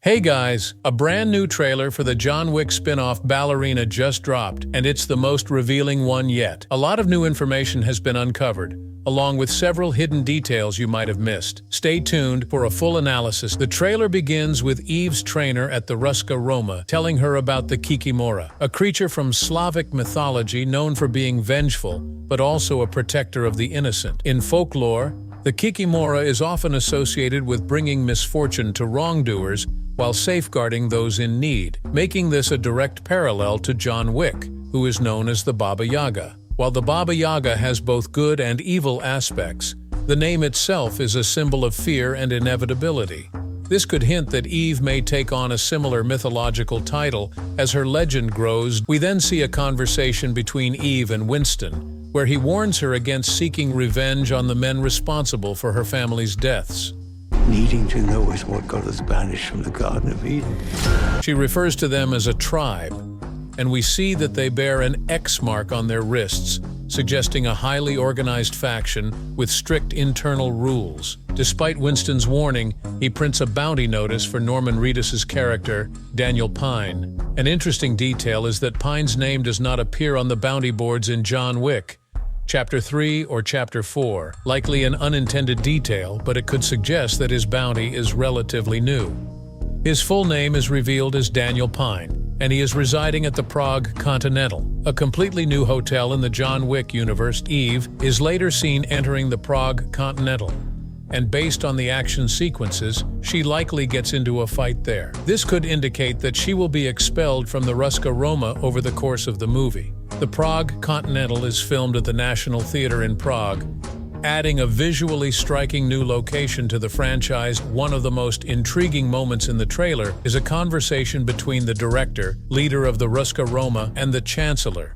Hey guys, a brand new trailer for the John Wick spin-off Ballerina just dropped, and it's the most revealing one yet. A lot of new information has been uncovered, along with several hidden details you might have missed. Stay tuned for a full analysis. The trailer begins with Eve's trainer at the Ruska Roma telling her about the Kikimora, a creature from Slavic mythology known for being vengeful, but also a protector of the innocent. In folklore, the Kikimora is often associated with bringing misfortune to wrongdoers while safeguarding those in need, making this a direct parallel to John Wick, who is known as the Baba Yaga. While the Baba Yaga has both good and evil aspects, the name itself is a symbol of fear and inevitability. This could hint that Eve may take on a similar mythological title as her legend grows. We then see a conversation between Eve and Winston, where he warns her against seeking revenge on the men responsible for her family's deaths. Needing to know is what got us banished from the Garden of Eden. She refers to them as a tribe, and we see that they bear an X mark on their wrists, suggesting a highly organized faction with strict internal rules. Despite Winston's warning, he prints a bounty notice for Norman Reedus's character, Daniel Pine. An interesting detail is that Pine's name does not appear on the bounty boards in John Wick, Chapter 3 or Chapter 4, likely an unintended detail, but it could suggest that his bounty is relatively new. His full name is revealed as Daniel Pine, and he is residing at the Prague Continental, a completely new hotel in the John Wick universe. Eve is later seen entering the Prague Continental, and based on the action sequences, she likely gets into a fight there. This could indicate that she will be expelled from the Ruska Roma over the course of the movie. The Prague Continental is filmed at the National Theatre in Prague, adding a visually striking new location to the franchise. One of the most intriguing moments in the trailer is a conversation between the director, leader of the Ruska Roma, and the Chancellor,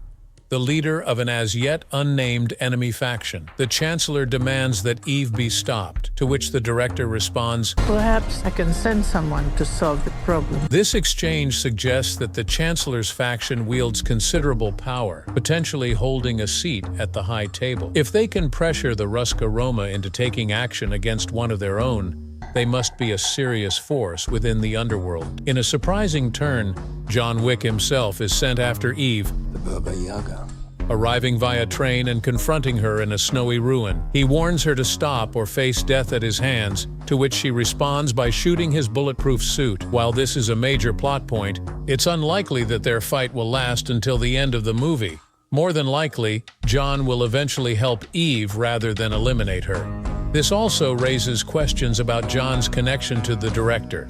the leader of an as-yet unnamed enemy faction. The Chancellor demands that Eve be stopped, to which the director responds, "Perhaps I can send someone to solve the problem." This exchange suggests that the Chancellor's faction wields considerable power, potentially holding a seat at the high table. If they can pressure the Ruska Roma into taking action against one of their own, they must be a serious force within the underworld. In a surprising turn, John Wick himself is sent after Eve, The Baba Yaga. arriving via train and confronting her in a snowy ruin. He warns her to stop or face death at his hands, to which she responds by shooting his bulletproof suit. While this is a major plot point, it's unlikely that their fight will last until the end of the movie. More than likely, John will eventually help Eve rather than eliminate her. This also raises questions about John's connection to the director.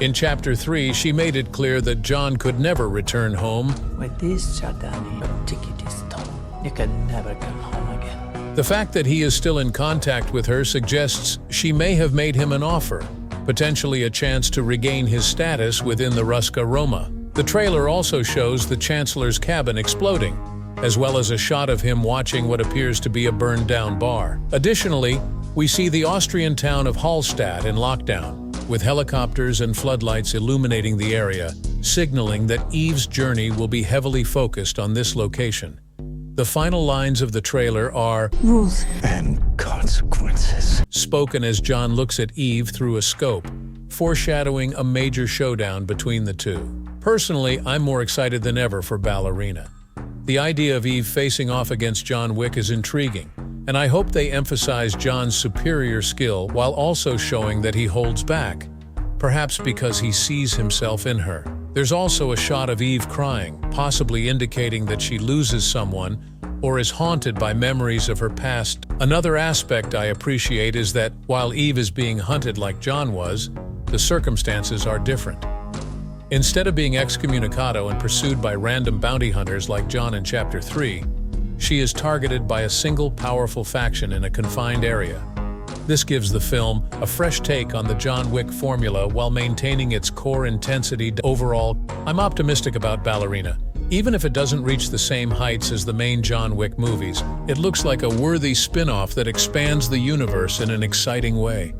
In Chapter 3, she made it clear that John could never return home. With this Chardani, your ticket is torn. You can never come home again. The fact that he is still in contact with her suggests she may have made him an offer, potentially a chance to regain his status within the Ruska Roma. The trailer also shows the Chancellor's cabin exploding, as well as a shot of him watching what appears to be a burned-down bar. Additionally, we see the Austrian town of Hallstatt in lockdown, with helicopters and floodlights illuminating the area, signaling that Eve's journey will be heavily focused on this location. The final lines of the trailer are Rules And consequences. spoken as John looks at Eve through a scope, foreshadowing a major showdown between the two. Personally, I'm more excited than ever for Ballerina. The idea of Eve facing off against John Wick is intriguing, and I hope they emphasize John's superior skill while also showing that he holds back, perhaps because he sees himself in her. There's also a shot of Eve crying, possibly indicating that she loses someone or is haunted by memories of her past. Another aspect I appreciate is that, while Eve is being hunted like John was, the circumstances are different. Instead of being excommunicado and pursued by random bounty hunters like John in Chapter 3, she is targeted by a single powerful faction in a confined area. This gives the film a fresh take on the John Wick formula while maintaining its core intensity. Overall, I'm optimistic about Ballerina. Even if it doesn't reach the same heights as the main John Wick movies, it looks like a worthy spin-off that expands the universe in an exciting way.